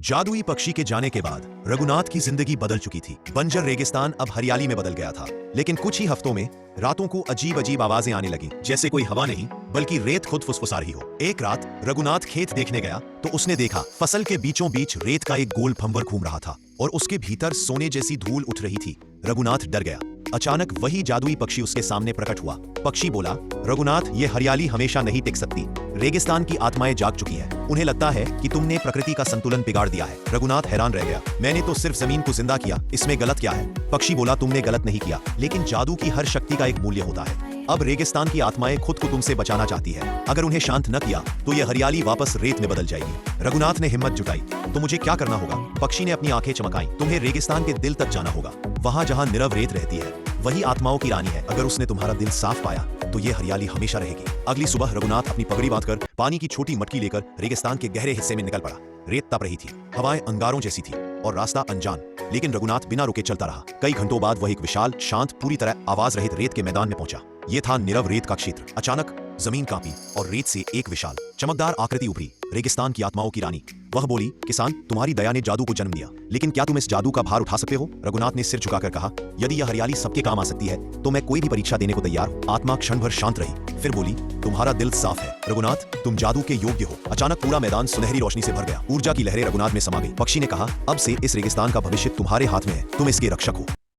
जादुई पक्षी के जाने के बाद रघुनाथ की जिंदगी बदल चुकी थी। बंजर रेगिस्तान अब हरियाली में बदल गया था। लेकिन कुछ ही हफ्तों में रातों को अजीब अजीब आवाजें आने लगी, जैसे कोई हवा नहीं बल्कि रेत खुद फुसफुसा रही हो। एक रात रघुनाथ खेत देखने गया तो उसने देखा फसल के बीचों बीच रेत का एक गोल भंवर घूम रहा था और उसके भीतर सोने जैसी धूल उठ रही थी। रघुनाथ डर गया। अचानक वही जादुई पक्षी उसके सामने प्रकट हुआ। पक्षी बोला, रघुनाथ, ये हरियाली हमेशा नहीं टिक सकती। रेगिस्तान की आत्माएं जाग चुकी है। उन्हें लगता है कि तुमने प्रकृति का संतुलन बिगाड़ दिया है। रघुनाथ हैरान रह गया। मैंने तो सिर्फ जमीन को जिंदा किया, इसमें गलत क्या है? पक्षी बोला, तुमने गलत नहीं किया, लेकिन जादू की हर शक्ति का एक मूल्य होता है। अब रेगिस्तान की आत्माएं खुद को तुमसे बचाना चाहती है। अगर उन्हें शांत न किया तो यह हरियाली वापस रेत में बदल जाएगी। रघुनाथ ने हिम्मत जुटाई। तो मुझे क्या करना होगा? पक्षी ने अपनी आंखें चमकाई। तुम्हें रेगिस्तान के दिल तक जाना होगा, वहां जहां नीरव रेत रहती है। वही आत्माओं की रानी है। अगर उसने तुम्हारा दिल साफ पाया तो ये हरियाली हमेशा रहेगी। अगली सुबह रघुनाथ अपनी पगड़ी बांधकर पानी की छोटी मटकी लेकर रेगिस्तान के गहरे हिस्से में निकल पड़ा। रेत तप रही थी, हवाएं अंगारों जैसी थी और रास्ता अनजान, लेकिन रघुनाथ बिना रुके चलता रहा। कई घंटों बाद वह एक विशाल, शांत, पूरी तरह आवाज रहित रेत के मैदान में पहुंचा। यह था नीरव रेत का क्षेत्र। अचानक जमीन कांपी और रेत से एक विशाल, चमकदार आकृति उभरी। रेगिस्तान की आत्माओं की रानी। वह बोली, किसान, तुम्हारी दया ने जादू को जन्म दिया, लेकिन क्या तुम इस जादू का भार उठा सकते हो? रघुनाथ ने सिर झुकाकर कहा, यदि यह हरियाली सबके काम आ सकती है तो मैं कोई भी परीक्षा देने को तैयार हूं। आत्मा क्षण भर शांत रही, फिर बोली, तुम्हारा दिल साफ है रघुनाथ, तुम जादू के योग्य हो। अचानक पूरा मैदान सुनहरी रोशनी से भर गया। ऊर्जा की लहरें रघुनाथ में समा गई। पक्षी ने कहा, अब से इस रेगिस्तान का भविष्य तुम्हारे हाथ में है, तुम इसके रक्षक हो।